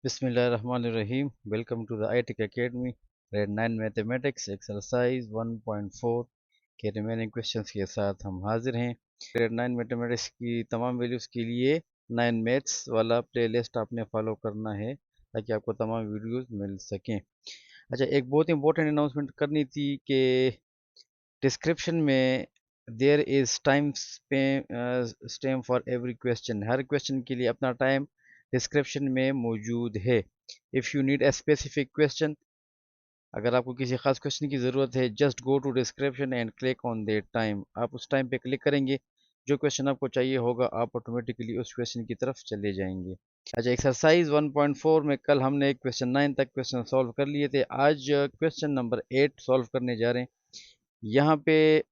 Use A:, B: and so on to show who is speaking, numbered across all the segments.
A: Bismillahirrahmanirrahim. Welcome to the iTech Academy. Grade 9 Mathematics Exercise 1.4 के remaining questions के साथ हम हाजिर हैं। ग्रेड 9 मैथमेटिक्स की तमाम वैल्यूज़ के लिए 9 मैथ्स वाला प्लेलिस्ट आपने फॉलो करना है ताकि आपको तमाम वीडियोस मिल सकें। अच्छा, एक बहुत इंपॉर्टेंट अनाउंसमेंट करनी थी कि डिस्क्रिप्शन में there is time stamp for every question. हर क्वेश्चन के लिए अपना टाइम डिस्क्रिप्शन में मौजूद है। If you need a specific question, अगर आपको किसी खास क्वेश्चन की ज़रूरत है, just go to description and click on that time. आप उस टाइम पे क्लिक करेंगे, जो क्वेश्चन आपको चाहिए होगा आप ऑटोमेटिकली उस क्वेश्चन की तरफ चले जाएंगे। अच्छा, एक्सरसाइज 1.4 में कल हमने क्वेश्चन 9 तक क्वेश्चन सॉल्व कर लिए थे। आज क्वेश्चन नंबर 8 सॉल्व करने जा रहे हैं। यहाँ पे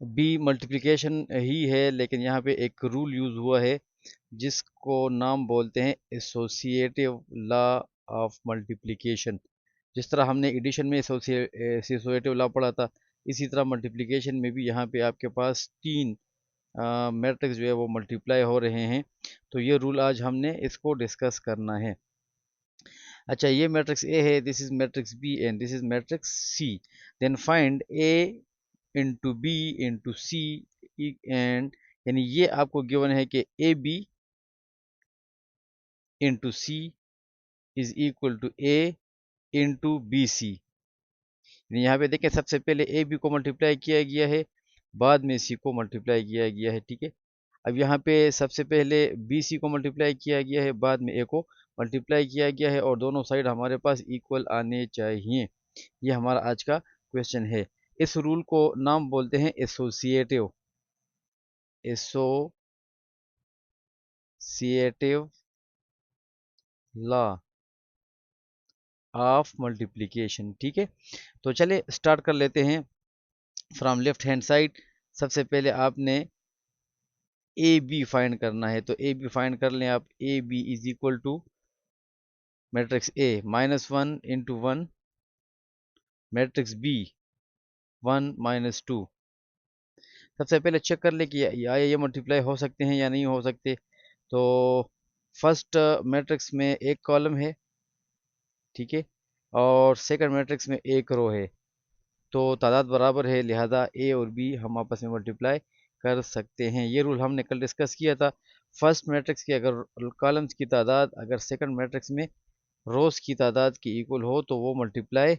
A: बी मल्टीप्लिकेशन ही है, लेकिन यहाँ पे एक रूल यूज़ हुआ है जिसको नाम बोलते हैं एसोसिएटिव लॉ ऑफ मल्टीप्लिकेशन। जिस तरह हमने एडिशन में एसोसिएटिव लॉ पढ़ा था, इसी तरह मल्टीप्लिकेशन में भी यहाँ पे आपके पास तीन मैट्रिक्स जो है वो मल्टीप्लाई हो रहे हैं। तो ये रूल आज हमने इसको डिस्कस करना है। अच्छा, ये मैट्रिक्स ए है, this is matrix B and this is matrix C. Then find A into B into C and, यानी ये आपको गिवन है कि A B into C is equal to A into B C. यहाँ पे देखें, सबसे पहले ए बी को मल्टीप्लाई किया गया है, बाद में सी को मल्टीप्लाई किया गया है। ठीक है, अब यहाँ पे सबसे पहले बी सी को मल्टीप्लाई किया गया है, बाद में ए को मल्टीप्लाई किया गया है, और दोनों साइड हमारे पास इक्वल आने चाहिए। ये हमारा आज का क्वेश्चन है। इस रूल को नाम बोलते हैं एसोसिएटिव लॉ ऑफ मल्टीप्लिकेशन। ठीक है, तो चले स्टार्ट कर लेते हैं फ्रॉम लेफ्ट हैंड साइड। सबसे पहले आपने ए बी फाइंड करना है, तो ए बी फाइंड कर लें आप। A B is equal to matrix A -1 into 1, matrix B 1 -2। सबसे पहले चेक कर ले कि या ये मल्टीप्लाई हो सकते हैं या नहीं हो सकते। तो फर्स्ट मैट्रिक्स में एक कॉलम है, ठीक है, और सेकंड मैट्रिक्स में एक रो है, तो तादाद बराबर है, लिहाजा ए और बी हम आपस में मल्टीप्लाई कर सकते हैं। ये रूल हमने कल डिस्कस किया था। फर्स्ट मैट्रिक्स की अगर कॉलम्स की तादाद अगर सेकंड मैट्रिक्स में रोज की तादाद की इक्वल हो तो वो मल्टीप्लाई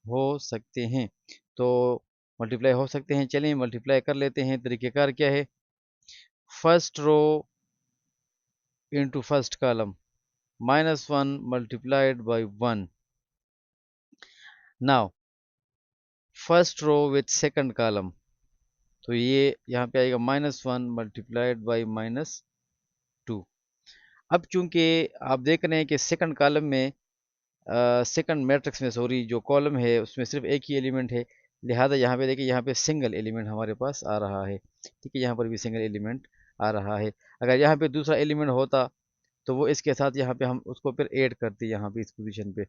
A: हो सकते हैं। तो मल्टीप्लाई हो सकते हैं, चलिए मल्टीप्लाई कर लेते हैं। तरीक़ेकार क्या है? First row into first column -1 multiplied by 1। Now first row with second column, तो ये यहाँ पे आएगा -1 मल्टीप्लाइड बाई -2। अब चूंकि आप देख रहे हैं कि सेकंड कॉलम में सेकंड मैट्रिक्स में, सॉरी, जो कॉलम है उसमें सिर्फ एक ही एलिमेंट है, लिहाजा यहाँ पे देखिए, यहाँ पे सिंगल एलिमेंट हमारे पास आ रहा है। ठीक है, यहाँ पर भी सिंगल एलिमेंट आ रहा है। अगर यहाँ पे दूसरा एलिमेंट होता तो वो इसके साथ यहाँ पे हम उसको फिर ऐड करते यहाँ पे इस पोजीशन पे।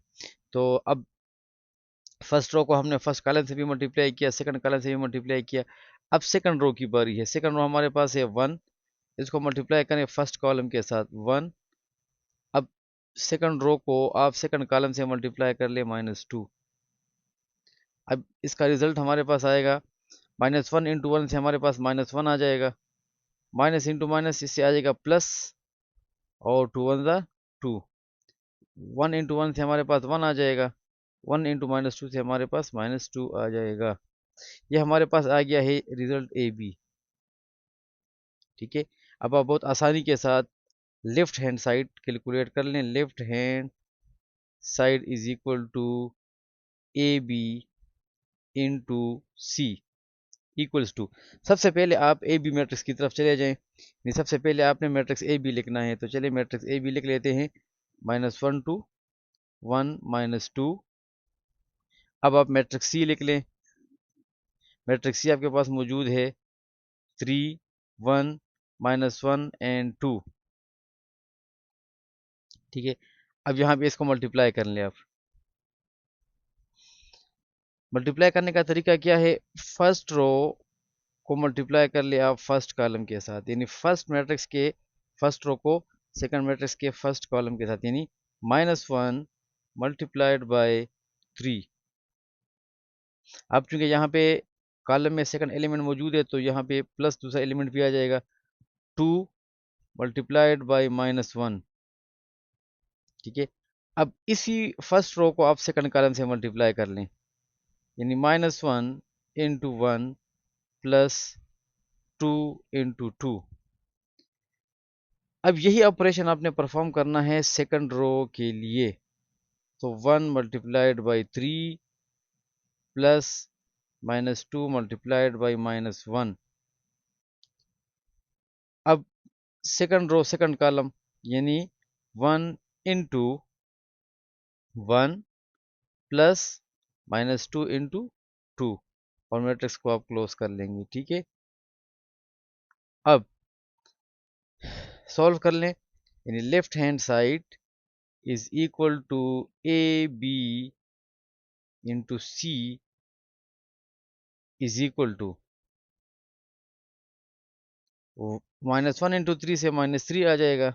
A: तो अब फर्स्ट रो को हमने फर्स्ट कॉलम से भी मल्टीप्लाई किया, सेकंड कॉलम से भी मल्टीप्लाई किया। अब सेकंड रो की बारी है। सेकंड रो हमारे पास है 1, इसको मल्टीप्लाई करें फर्स्ट कॉलम के साथ 1। अब सेकंड रो को आप सेकंड कॉलम से मल्टीप्लाई कर ले -2। अब इसका रिजल्ट हमारे पास आएगा -1 इंटू 1 से हमारे पास -1 आ जाएगा, माइनस इंटू माइनस इससे आ जाएगा प्लस, और 2 1 ज़ा 2। 1 इंटू 1 से हमारे पास 1 आ जाएगा, 1 इंटू -2 से हमारे पास -2 आ जाएगा। ये हमारे पास आ गया है रिजल्ट ए बी। ठीक है, अब आप बहुत आसानी के साथ लेफ्ट हैंड साइड कैलकुलेट कर लें। Left hand side is equal to A B into C equals to, सबसे पहले आप ए बी मैट्रिक्स की तरफ चले जाएं। नहीं, सबसे पहले आपने मैट्रिक्स ए बी लिखना है, तो चलिए मैट्रिक्स ए बी लिख लेते हैं। -1 2 1 -2। अब आप मैट्रिक्स सी लिख लें। मैट्रिक्स सी आपके पास मौजूद है 3 1 -1 एंड 2। ठीक है, अब यहाँ पे इसको मल्टीप्लाई कर लें आप। मल्टीप्लाई करने का तरीका क्या है? फर्स्ट रो को मल्टीप्लाई कर ले आप फर्स्ट कॉलम के साथ, यानी फर्स्ट मैट्रिक्स के फर्स्ट रो को सेकंड मैट्रिक्स के फर्स्ट कॉलम के साथ, यानी -1 मल्टीप्लाइड बाय 3। अब चूंकि यहाँ पे कॉलम में सेकंड एलिमेंट मौजूद है तो यहाँ पे प्लस दूसरा एलिमेंट भी आ जाएगा, 2 मल्टीप्लाइड बाय -1। ठीक है, अब इसी फर्स्ट रो को आप सेकंड कॉलम से मल्टीप्लाई कर लें, यानी -1 इंटू 1 प्लस 2 इंटू 2। अब यही ऑपरेशन आपने परफॉर्म करना है सेकंड रो के लिए, तो 1 multiplied by 3 plus -2 multiplied by -1। अब सेकंड रो सेकंड कॉलम, यानी 1 इंटू 1 प्लस -2 इंटू 2, और मैट्रिक्स को आप क्लोज कर लेंगे। ठीक है, अब सॉल्व कर लें, यानी left hand side is equal to A B into C is equal to -1 into 3 से -3 आ जाएगा।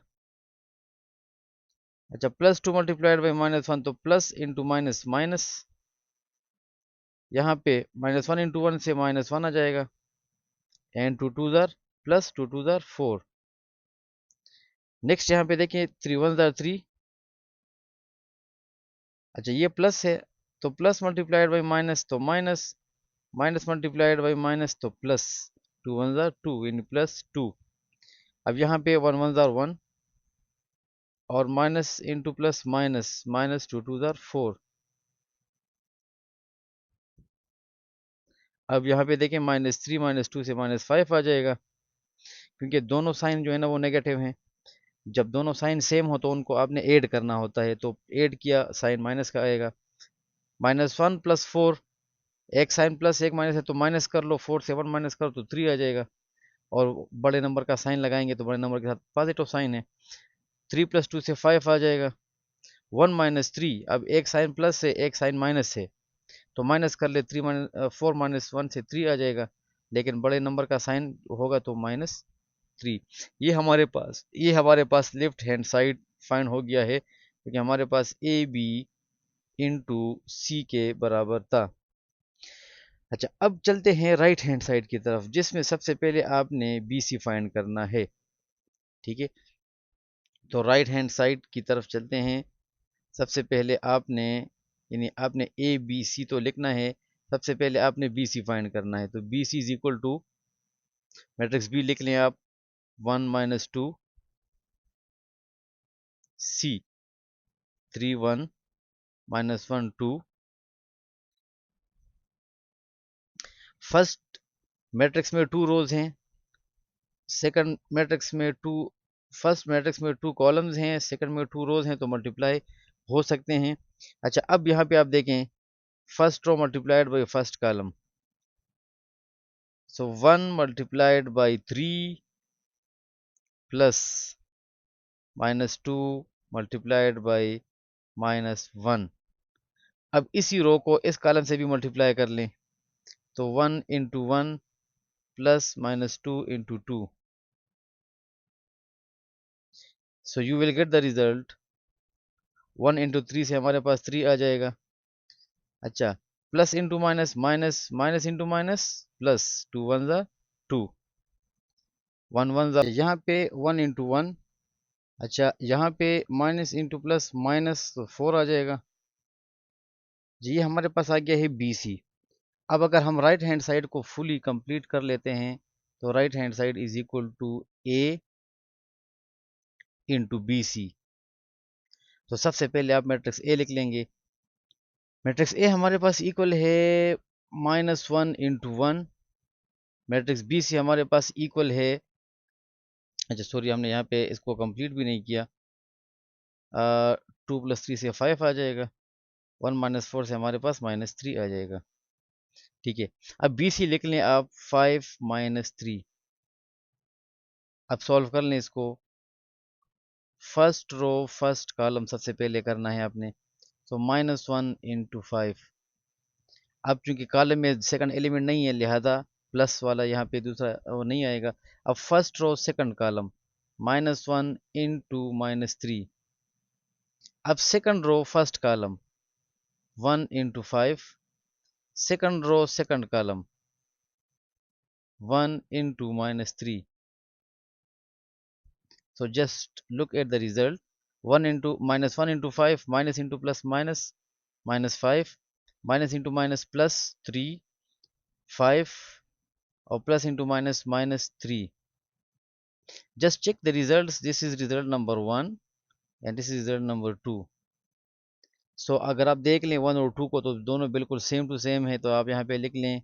A: अच्छा, +2 मल्टीप्लाइड बाई -1, तो प्लस इंटू माइनस माइनस, यहाँ पे -1 इंटू 1 से -1 आ जाएगा, एंड टू टू ज़ार प्लस, टू टू ज़ार 4। नेक्स्ट यहाँ पे देखिए 3 1 ज़ार 3। अच्छा, ये प्लस है तो प्लस मल्टीप्लाइड बाई माइनस तो minus, minus multiplied by minus तो प्लस, 2 1 ज़ार 2 इन प्लस 2। अब यहाँ पे 1 1 ज़ार 1, और minus into plus minus, minus 2 2 ज़ार 4। अब यहाँ पे देखें -3 -2 से -5 आ जाएगा, क्योंकि दोनों साइन जो है ना वो नेगेटिव हैं। जब दोनों साइन सेम हो तो उनको आपने ऐड करना होता है, तो ऐड किया, साइन माइनस का आएगा। -1 प्लस 4, एक साइन प्लस एक माइनस है तो माइनस कर लो, 4 से 1 माइनस करो तो 3 आ जाएगा, और बड़े नंबर का साइन लगाएंगे तो बड़े नंबर के साथ पॉजिटिव साइन है, 3 + 2 से 5 आ जाएगा। 1 - 3, अब एक साइन प्लस है एक साइन माइनस है तो माइनस कर ले, 4 - 1 से 3 आ जाएगा, लेकिन बड़े नंबर का साइन होगा तो -3। ये हमारे पास लेफ्ट हैंड साइड फाइंड हो गया है, क्योंकि हमारे पास ए बी इंटू सी के बराबर था। अच्छा, अब चलते हैं राइट हैंड साइड की तरफ, जिसमें सबसे पहले आपने बी सी फाइंड करना है। ठीक है, तो राइट हैंड साइड की तरफ चलते हैं। सबसे पहले आपने, यानी आपने ए बी सी तो लिखना है, सबसे पहले आपने बी सी फाइंड करना है, तो B C is equal to matrix B लिख लें आप, 1 - 2 सी, 3 1 -1 2। फर्स्ट मैट्रिक्स में 2 रोज हैं, सेकंड मैट्रिक्स में 2, फर्स्ट मैट्रिक्स में 2 कॉलम्स हैं, सेकंड में 2 रोज हैं, तो मल्टीप्लाई हो सकते हैं। अच्छा, अब यहाँ पे आप देखें, first row multiplied by first column, so 1 multiplied by 3 plus -2 multiplied by -1। अब इसी रो को इस कॉलम से भी मल्टीप्लाई कर लें, तो 1 into 1 plus -2 into 2, so you will get the result 1 into 3 से हमारे पास 3 आ जाएगा। अच्छा, plus into minus, minus minus into minus plus, 2 1 ज़ा 2, 1 1 ज़ा, यहाँ पे 1 इंटू 1। अच्छा, यहाँ पे माइनस इंटू प्लस माइनस तो 4 आ जाएगा जी। ये हमारे पास आ गया है बी सी। अब अगर हम राइट हैंड साइड को फुली कंप्लीट कर लेते हैं, तो right hand side is equal to A into B C. तो सबसे पहले आप मैट्रिक्स ए लिख लेंगे। मैट्रिक्स ए हमारे पास इक्वल है -1 इंटू 1। मैट्रिक्स बी सी हमारे पास इक्वल है, अच्छा सॉरी, हमने यहाँ पे इसको कंप्लीट भी नहीं किया, 2 + 3 से 5 आ जाएगा, 1 - 4 से हमारे पास -3 आ जाएगा। ठीक है, अब बी सी लिख लें आप, 5 - 3। अब सॉल्व कर लें इसको, फर्स्ट रो फर्स्ट कॉलम सबसे पहले करना है आपने, तो -1 इंटू 5। अब चूंकि कॉलम में सेकंड एलिमेंट नहीं है, लिहाजा प्लस वाला यहाँ पे दूसरा वो नहीं आएगा। अब first row second column, -1 into -3. अब second row first column 1 into 5, second row second column 1 into -3. So just look at the result. 1 into -1 into 5, minus into plus minus, -5, minus into minus plus 3, 5, or plus into minus -3. Just check the results. This is result number 1 and this is result number 2. So अगर आप देख लें 1 और 2 को तो दोनों बिल्कुल same to same है, तो आप यहाँ पे लिख लें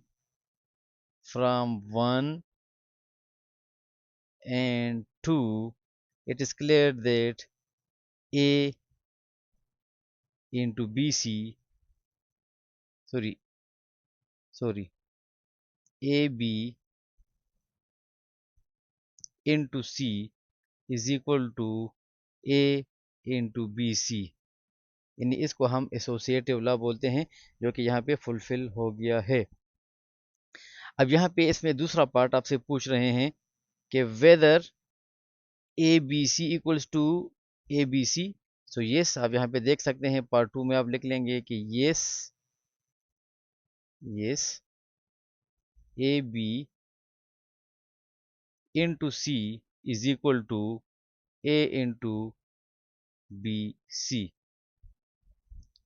A: from 1 and 2 it is clear that A into BC, sorry, AB into C is equal to A into BC, यानी इसको हम एसोसिएटिव लॉ बोलते हैं, जो कि यहाँ पे फुलफिल हो गया है। अब यहाँ पे इसमें दूसरा पार्ट आपसे पूछ रहे हैं कि whether A B C equals to A B C. So yes, आप यहाँ पे देख सकते हैं पार्ट 2 में आप लिख लेंगे कि yes A B into C is equal to A into B C.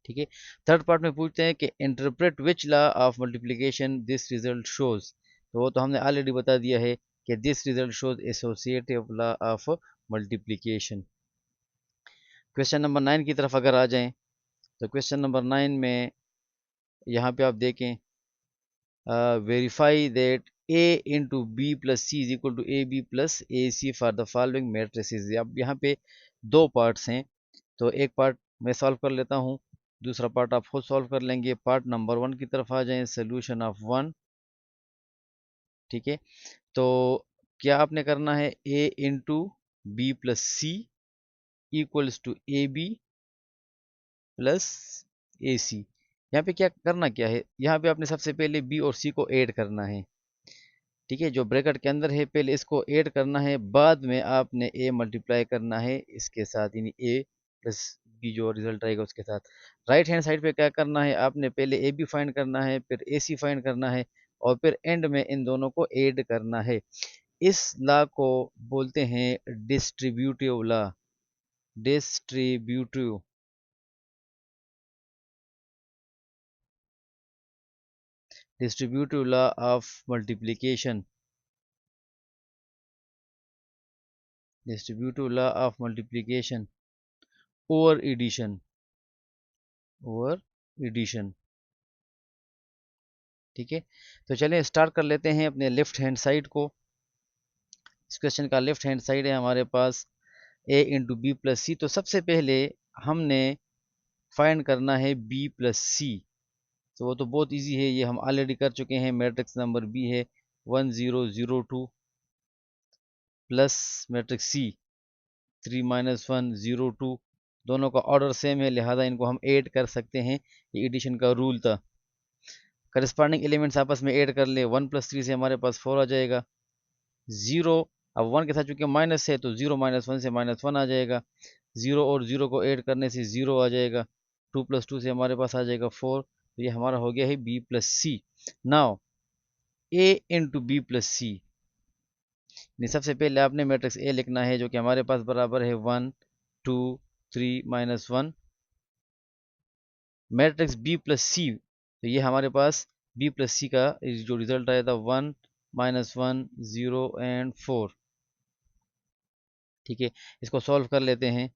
A: ठीक है। थर्ड पार्ट में पूछते हैं कि interpret which law of multiplication this result shows. तो वो तो हमने ऑलरेडी बता दिया है कि this result shows associative law of multiplication. Question number 9 की तरफ अगर आ जाएं, तो क्वेश्चन नंबर 9 में यहाँ पे आप देखें verify that a into B plus C is equal to A B plus A C for the following matrices. अब यहाँ पे दो पार्ट्स हैं, तो एक पार्ट मैं सॉल्व कर लेता हूँ, दूसरा पार्ट आप खुद सॉल्व कर लेंगे। पार्ट नंबर 1 की तरफ आ जाएं, सोल्यूशन ऑफ 1। ठीक है, तो क्या आपने करना है, a into B plus C equals to A B plus A C. यहाँ पे क्या है, यहाँ पे आपने सबसे पहले बी और सी को ऐड करना है। ठीक है, जो ब्रैकेट के अंदर है पहले इसको ऐड करना है, बाद में आपने ए मल्टीप्लाई करना है इसके साथ, यानी ए प्लस बी जो रिजल्ट आएगा उसके साथ। राइट हैंड साइड पे क्या करना है, आपने पहले ए बी फाइंड करना है, फिर ए सी फाइंड करना है, और फिर एंड में इन दोनों को ऐड करना है। इस लॉ को बोलते हैं distributive law. Distributive distributive law of multiplication. Distributive law of multiplication over addition. Over addition. ठीक है, तो चलिए स्टार्ट कर लेते हैं अपने लेफ्ट हैंड साइड को। इस क्वेश्चन का लेफ्ट हैंड साइड है हमारे पास a इंटू बी प्लस सी। तो सबसे पहले हमने फाइंड करना है b प्लस सी। तो वो तो बहुत इजी है, ये हम ऑलरेडी कर चुके हैं। मैट्रिक्स नंबर b है 1002 प्लस मैट्रिक्स c 3-1 0 2। दोनों का ऑर्डर सेम है, लिहाजा इनको हम ऐड कर सकते हैं, ये एडिशन का रूल था। करस्पॉन्डिंग एलिमेंट्स आपस में ऐड कर ले, 1 + 3 से हमारे पास 4 आ जाएगा। 0, अब 1 के साथ चूंकि माइनस है तो 0 - 1 से -1 आ जाएगा। 0 और 0 को ऐड करने से 0 आ जाएगा। 2 + 2 से हमारे पास आ जाएगा 4। तो ये हमारा हो गया है b plus C. Now a into B plus C, सबसे पहले आपने मैट्रिक्स ए लिखना है, जो कि हमारे पास बराबर है 1 2 3 -1। मैट्रिक्स बी प्लस सी, तो ये हमारे पास बी प्लस सी का जो रिजल्ट आया था 1 -1 0 एंड 4। ठीक है, इसको सॉल्व कर लेते हैं।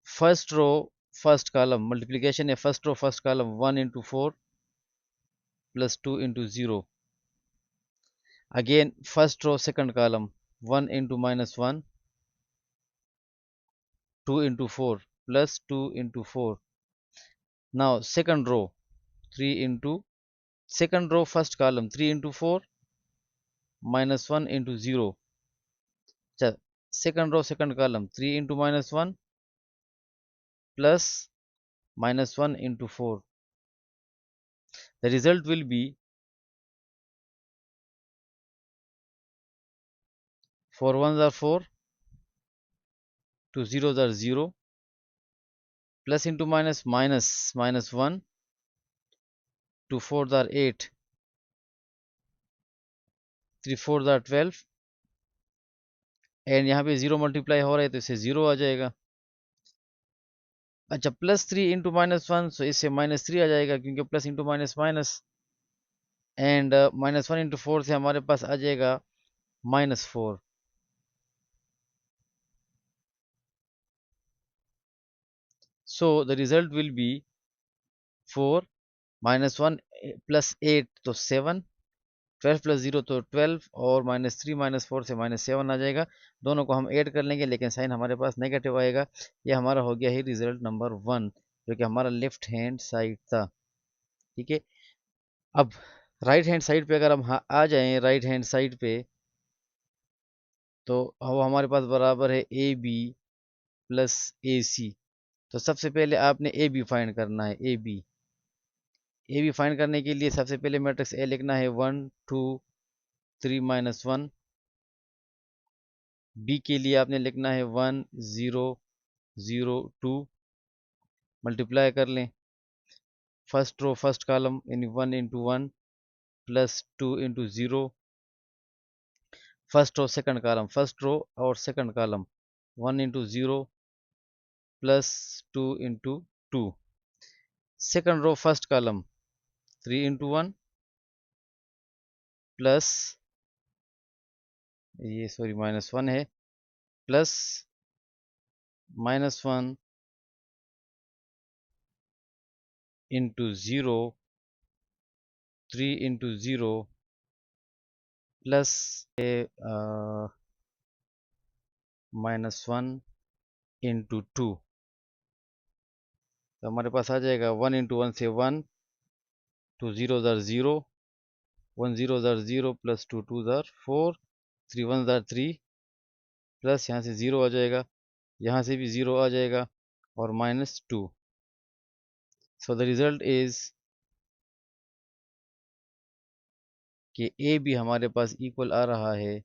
A: First row first column multiplication है, first row first column 1 into 4 plus 2 into 0। Again first row second column 1 into -1 2 into 4 plus 2 into 4। Now second row 3 into second row first column 3 into 4 -1 into 0। Second row second column 3 into -1 plus -1 into 4. The result will be 4 4 ones are 4, 2 zeros are 0, plus into minus, minus 1, 2 fours are 8, 3 fours are 12, and यहाँ पे 0 multiply हो रहा है तो इससे 0 आ जाएगा। अच्छा, plus 3 into -1, सो इससे -3 आ जाएगा क्योंकि plus into minus minus, and -1 into 4 से हमारे पास आ जाएगा -4। So the result will be 4, -1 plus 8 तो 7, 12 प्लस 0 तो 12, और -3 -4 से -7 आ जाएगा। दोनों को हम ऐड कर लेंगे लेकिन साइन हमारे पास नेगेटिव आएगा। ये हमारा हो गया है रिजल्ट नंबर 1, जो कि हमारा लेफ्ट हैंड साइड था। ठीक है, अब राइट हैंड साइड पे अगर हम आ जाएं, राइट हैंड साइड पे, तो वो हमारे पास बराबर है ए बी प्लस ए सी। तो सबसे पहले आपने ए बी फाइंड करना है। ए बी फाइंड करने के लिए सबसे पहले मैट्रिक्स ए लिखना है 1 2 3 -1। बी के लिए आपने लिखना है 1 0 0 2। मल्टीप्लाई कर लें, फर्स्ट रो फर्स्ट कॉलम यानी 1 into 1 plus 2 into 0, first row second column, first row और second column 1 into 0 plus 2 into 2, second row first column 3 into 1 plus, ये सॉरी -1 है, plus -1 into 0, 3 into 0 plus -1 into 2। तो हमारे पास आ जाएगा 1 into 1 से 1, 2 zeros are 0, 1 zeros are 0 plus 2 twos are 4, 3 ones are 3, plus यहाँ से 0 आ जाएगा, यहाँ से भी 0 आ जाएगा, और -2। सो द रिजल्ट इज कि ए भी हमारे पास इक्वल आ रहा है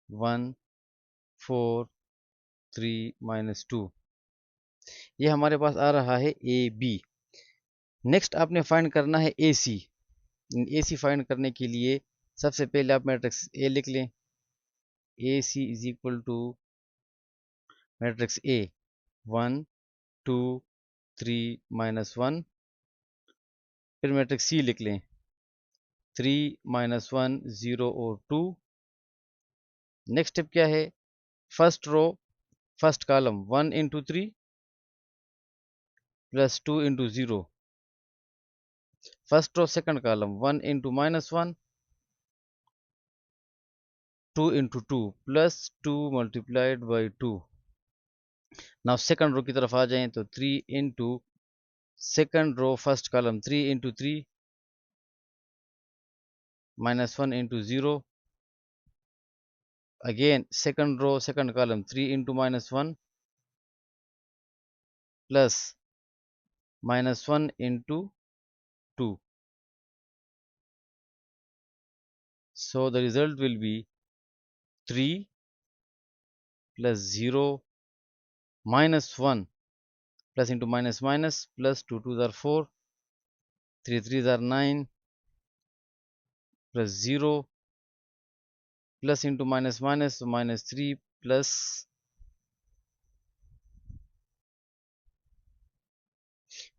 A: 1 4 3 -2। ये हमारे पास आ रहा है ए बी। नेक्स्ट आपने फाइंड करना है ए सी। ए सी फाइंड करने के लिए सबसे पहले आप मैट्रिक्स ए लिख लें। A C is equal to matrix A 1 2 3 -1, फिर मैट्रिक्स सी लिख लें 3 -1 0 और 2। नेक्स्ट स्टेप क्या है, first row first column 1 into 3 plus 2 into 0, first row second column 1 into -1 2 into 2 plus 2 multiplied by 2। Now second row की तरफ आ जाएं तो 3 into second row first column 3 into 3 -1 into 0, again second row second column 3 into -1 plus -1 into 2। So the result will be 3 plus 0 -1 plus into minus minus plus 2 2s are 4, 3 3s are 9 plus 0 plus into minus minus, so -3 plus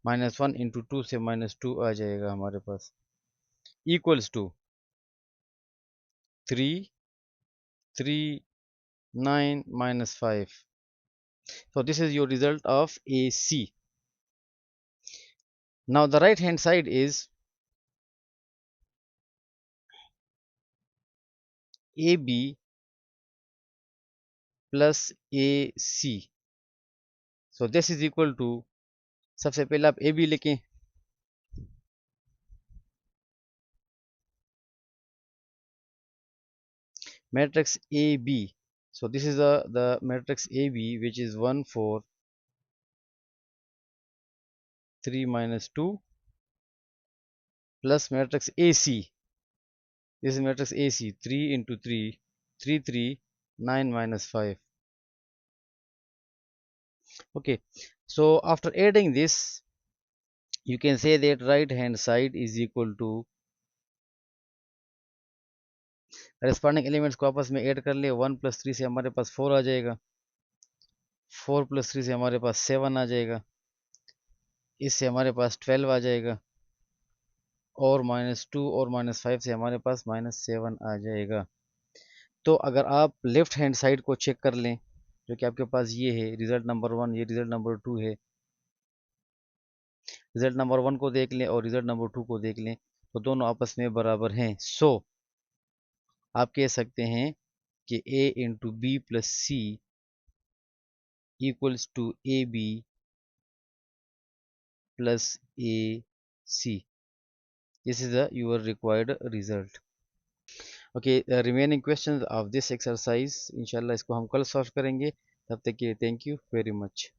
A: -1 into 2 से -2 आ जाएगा हमारे पास, equals to 3 3 9 -5. So this is your result of AC. Now the right hand side is AB plus AC. So this is equal to, सबसे पहले आप AB लिखें, matrix AB. So this is the matrix AB, which is 1 4 3 -2 plus matrix AC. This is matrix AC 3 into 3 339 minus 5. Okay, so after adding this, you can say that right hand side is equal to corresponding elements को आपस में add कर ले। 1 + 3 से हमारे पास 4 आ जाएगा, 4 + 3 से हमारे पास 7 आ जाएगा, इससे हमारे पास 12 आ जाएगा, और -2 और -5 से हमारे पास -7 आ जाएगा। तो अगर आप लेफ्ट हैंड साइड को चेक कर लें, जो कि आपके पास ये है रिजल्ट नंबर 1, ये रिजल्ट नंबर 2 है, रिजल्ट नंबर 1 को देख लें और रिजल्ट नंबर 2 को देख लें, तो दोनों आपस में बराबर हैं। सो आप कह सकते हैं कि a into B plus C equals to A B plus AC. This is the your required result. Okay, the remaining questions of this exercise, inshallah इसको हम कल सॉल्व करेंगे। तब तक के लिए thank you very much.